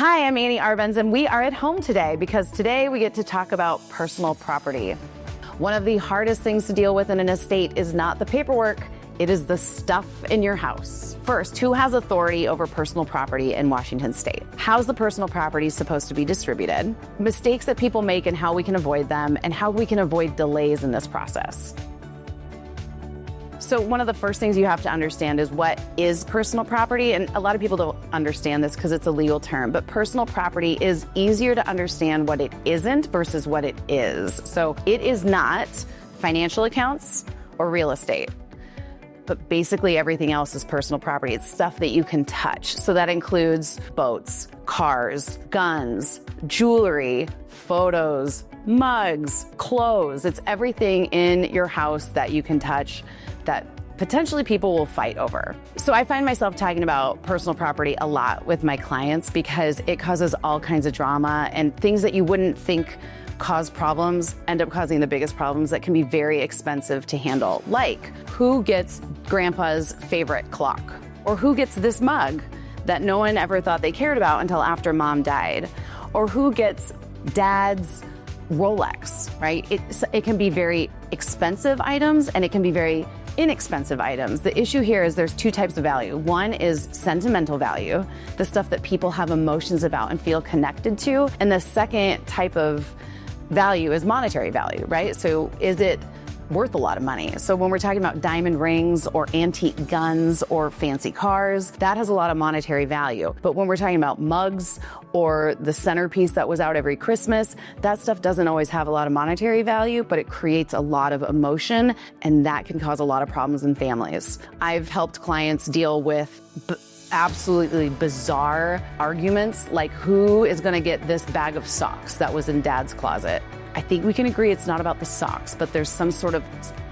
Hi, I'm Annie Arbenz, and we are at home today because today we get to talk about personal property. One of the hardest things to deal with in an estate is not the paperwork, it is the stuff in your house. First, who has authority over personal property in Washington state? How's the personal property supposed to be distributed? Mistakes that people make and how we can avoid them, and how we can avoid delays in this process. So one of the first things you have to understand is what is personal property, and a lot of people don't understand this because it's a legal term, but personal property is easier to understand what it isn't versus what it is. So it is not financial accounts or real estate, but basically everything else is personal property. It's stuff that you can touch. So that includes boats, cars, guns, jewelry, photos, mugs, clothes. It's everything in your house that you can touch that potentially people will fight over. So I find myself talking about personal property a lot with my clients because it causes all kinds of drama, and things that you wouldn't think cause problems end up causing the biggest problems that can be very expensive to handle. Like, who gets grandpa's favorite clock? Or who gets this mug that no one ever thought they cared about until after mom died? Or who gets dad's Rolex, right? It can be very expensive items and it can be very inexpensive items. The issue here is there's two types of value. One is sentimental value, the stuff that people have emotions about and feel connected to. And the second type of value is monetary value, right? So is it worth a lot of money? So when we're talking about diamond rings or antique guns or fancy cars, that has a lot of monetary value. But when we're talking about mugs or the centerpiece that was out every Christmas, that stuff doesn't always have a lot of monetary value, but it creates a lot of emotion, and that can cause a lot of problems in families. I've helped clients deal with absolutely bizarre arguments, like who is going to get this bag of socks that was in dad's closet. I think we can agree it's not about the socks, but there's some sort of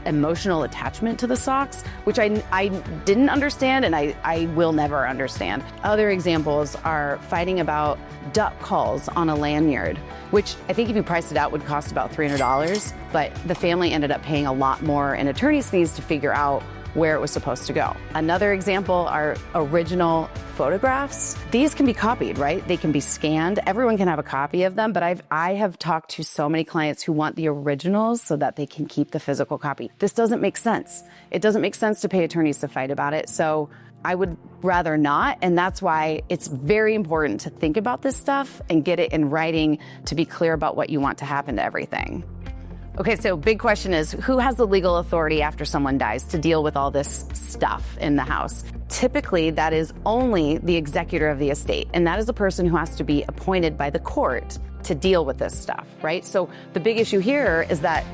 emotional attachment to the socks, which I didn't understand and I will never understand. Other examples are fighting about duck calls on a lanyard, which I think if you priced it out would cost about $300, but the family ended up paying a lot more in attorney's fees to figure out where it was supposed to go. Another example are original photographs. These can be copied, right? They can be scanned. Everyone can have a copy of them, but I have talked to so many clients who want the originals so that they can keep the physical copy. This doesn't make sense. It doesn't make sense to pay attorneys to fight about it, so I would rather not, and that's why it's very important to think about this stuff and get it in writing to be clear about what you want to happen to everything. Okay, so big question is, who has the legal authority after someone dies to deal with all this stuff in the house? Typically, that is only the executor of the estate, and that is the person who has to be appointed by the court to deal with this stuff, right? So the big issue here is that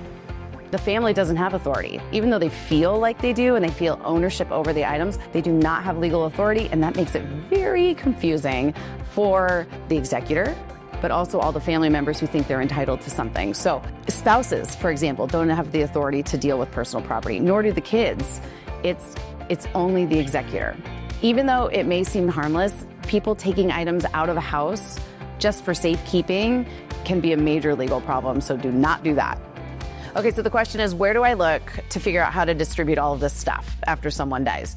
the family doesn't have authority. Even though they feel like they do and they feel ownership over the items, they do not have legal authority, and that makes it very confusing for the executor, but also all the family members who think they're entitled to something. So spouses, for example, don't have the authority to deal with personal property, nor do the kids. It's only the executor. Even though it may seem harmless, people taking items out of a house just for safekeeping can be a major legal problem, so do not do that. Okay, so the question is, where do I look to figure out how to distribute all of this stuff after someone dies?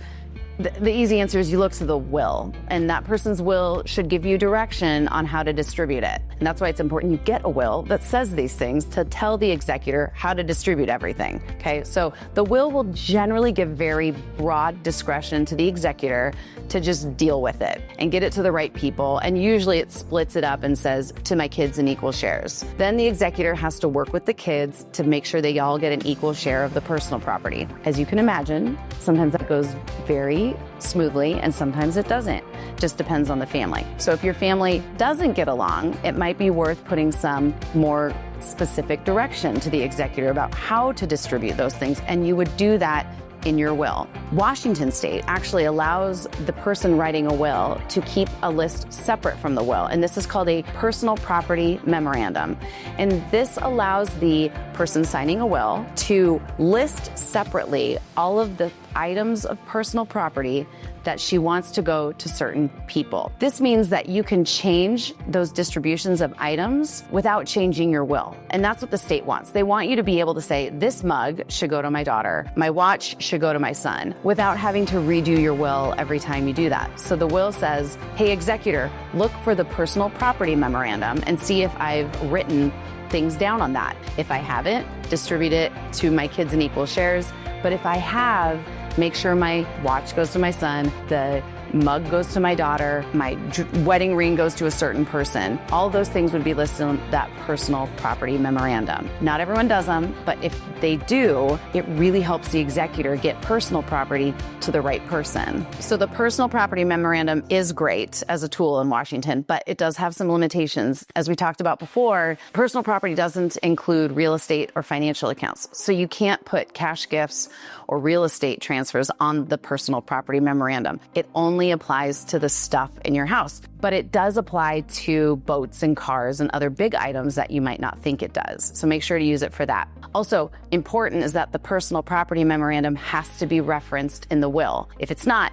The easy answer is you look to the will, and that person's will should give you direction on how to distribute it. And that's why it's important you get a will that says these things to tell the executor how to distribute everything, okay? So the will generally give very broad discretion to the executor to just deal with it and get it to the right people, and usually it splits it up and says, to my kids in equal shares. Then the executor has to work with the kids to make sure they all get an equal share of the personal property. As you can imagine, sometimes that goes very smoothly and sometimes it doesn't. Just depends on the family. So if your family doesn't get along, it might be worth putting some more specific direction to the executor about how to distribute those things, and you would do that in your will. Washington state actually allows the person writing a will to keep a list separate from the will, and this is called a personal property memorandum. And this allows the person signing a will to list separately all of the items of personal property that she wants to go to certain people. This means that you can change those distributions of items without changing your will. And that's what the state wants. They want you to be able to say, this mug should go to my daughter, my watch should go to my son, without having to redo your will every time you do that. So the will says, hey, executor, look for the personal property memorandum and see if I've written things down on that. If I haven't, distribute it to my kids in equal shares. But if I have, make sure my watch goes to my son, the mug goes to my daughter, my wedding ring goes to a certain person. All those things would be listed on that personal property memorandum. Not everyone does them, but if they do, it really helps the executor get personal property to the right person. So the personal property memorandum is great as a tool in Washington, but it does have some limitations. As we talked about before, personal property doesn't include real estate or financial accounts. So you can't put cash gifts or real estate transfers on the personal property memorandum. It only applies to the stuff in your house, but it does apply to boats and cars and other big items that you might not think it does. So make sure to use it for that. Also, important is that the personal property memorandum has to be referenced in the will. If it's not,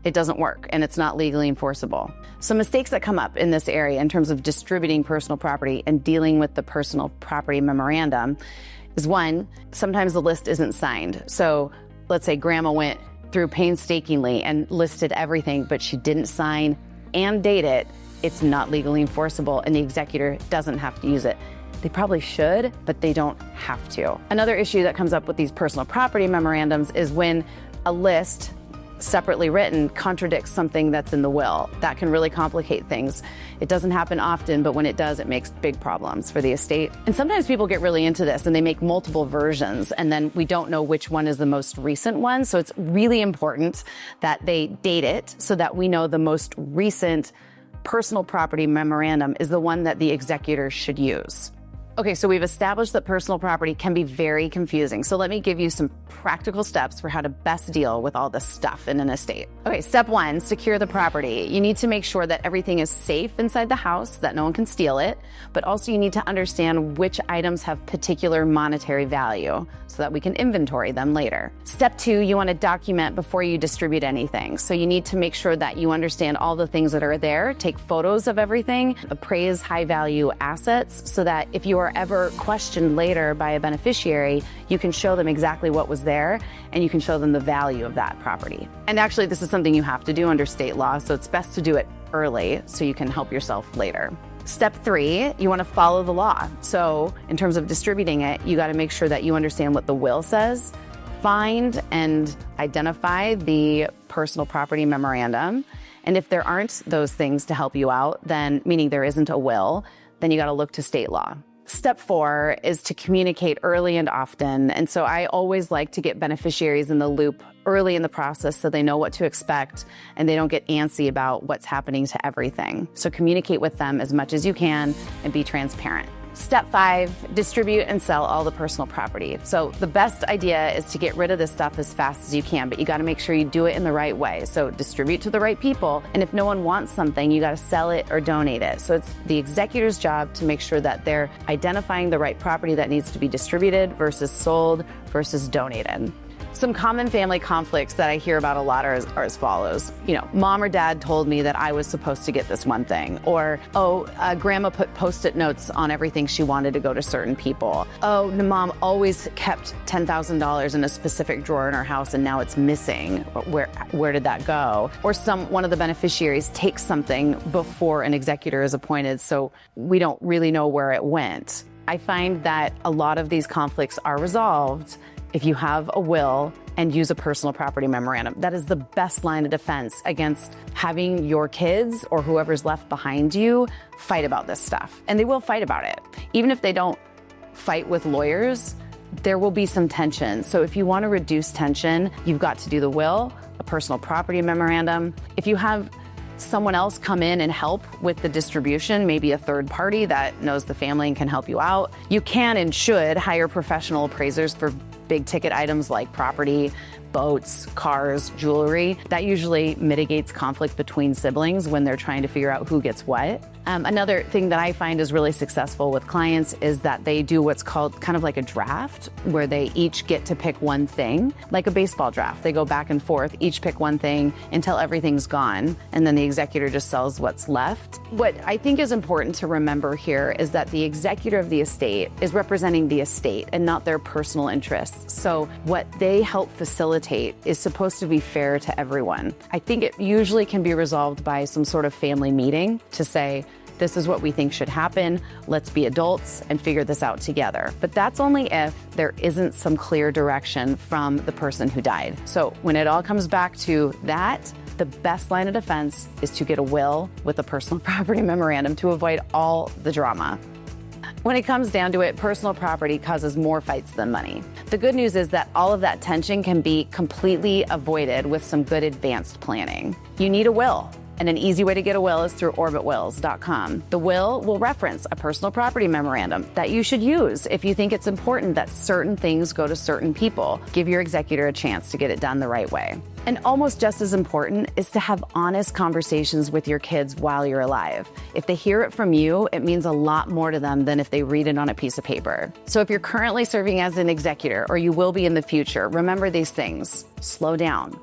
it doesn't work and it's not legally enforceable. Some mistakes that come up in this area in terms of distributing personal property and dealing with the personal property memorandum is one, sometimes the list isn't signed. So let's say grandma went through painstakingly and listed everything, but she didn't sign and date it. It's not legally enforceable and the executor doesn't have to use it. They probably should, but they don't have to. Another issue that comes up with these personal property memorandums is when a list separately written contradicts something that's in the will. That can really complicate things. It doesn't happen often, but when it does, it makes big problems for the estate. And sometimes people get really into this and they make multiple versions and then we don't know which one is the most recent one. So it's really important that they date it so that we know the most recent personal property memorandum is the one that the executor should use. Okay, so we've established that personal property can be very confusing. So let me give you some practical steps for how to best deal with all this stuff in an estate. Okay, step one, secure the property. You need to make sure that everything is safe inside the house, that no one can steal it, but also you need to understand which items have particular monetary value so that we can inventory them later. Step two, you want to document before you distribute anything. So you need to make sure that you understand all the things that are there, take photos of everything, appraise high value assets so that if you are ever questioned later by a beneficiary, you can show them exactly what was there and you can show them the value of that property. And actually, this is something you have to do under state law, so it's best to do it early so you can help yourself later. Step three, you want to follow the law. So in terms of distributing it, you got to make sure that you understand what the will says, find and identify the personal property memorandum. And if there aren't those things to help you out, then meaning there isn't a will, then you got to look to state law. Step four is to communicate early and often. And so I always like to get beneficiaries in the loop early in the process so they know what to expect and they don't get antsy about what's happening to everything. So communicate with them as much as you can and be transparent. Step five, distribute and sell all the personal property. So the best idea is to get rid of this stuff as fast as you can, but you got to make sure you do it in the right way. So distribute to the right people. And if no one wants something, you got to sell it or donate it. So it's the executor's job to make sure that they're identifying the right property that needs to be distributed versus sold versus donated. Some common family conflicts that I hear about a lot are as follows. You know, mom or dad told me that I was supposed to get this one thing. Or, grandma put Post-it notes on everything she wanted to go to certain people. Oh, mom always kept $10,000 in a specific drawer in our house and now it's missing. Where did that go? Or one of the beneficiaries takes something before an executor is appointed, so we don't really know where it went. I find that a lot of these conflicts are resolved if you have a will and use a personal property memorandum. That is the best line of defense against having your kids or whoever's left behind you fight about this stuff. And they will fight about it. Even if they don't fight with lawyers, there will be some tension. So if you want to reduce tension, you've got to do the will, a personal property memorandum. If you have someone else come in and help with the distribution, maybe a third party that knows the family and can help you out, you can and should hire professional appraisers for big ticket items like property, boats, cars, jewelry. That usually mitigates conflict between siblings when they're trying to figure out who gets what. Another thing that I find is really successful with clients is that they do what's called kind of like a draft, where they each get to pick one thing, like a baseball draft. They go back and forth, each pick one thing until everything's gone, and then the executor just sells what's left. What I think is important to remember here is that the executor of the estate is representing the estate and not their personal interests. So what they help facilitate is supposed to be fair to everyone. I think it usually can be resolved by some sort of family meeting to say, this is what we think should happen. Let's be adults and figure this out together. But that's only if there isn't some clear direction from the person who died. So when it all comes back to that, the best line of defense is to get a will with a personal property memorandum to avoid all the drama. When it comes down to it, personal property causes more fights than money. The good news is that all of that tension can be completely avoided with some good advanced planning. You need a will. And an easy way to get a will is through orbitwills.com. The will reference a personal property memorandum that you should use if you think it's important that certain things go to certain people. Give your executor a chance to get it done the right way. And almost just as important is to have honest conversations with your kids while you're alive. If they hear it from you, it means a lot more to them than if they read it on a piece of paper. So if you're currently serving as an executor, or you will be in the future, remember these things. Slow down.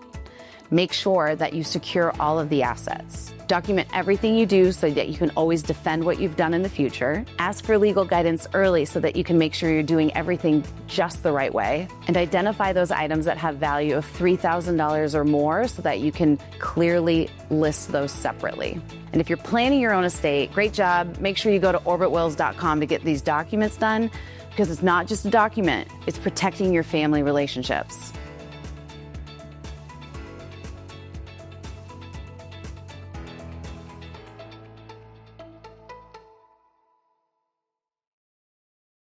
Make sure that you secure all of the assets. Document everything you do so that you can always defend what you've done in the future. Ask for legal guidance early so that you can make sure you're doing everything just the right way. And identify those items that have value of $3,000 or more so that you can clearly list those separately. And if you're planning your own estate, great job. Make sure you go to orbitwills.com to get these documents done, because it's not just a document, it's protecting your family relationships.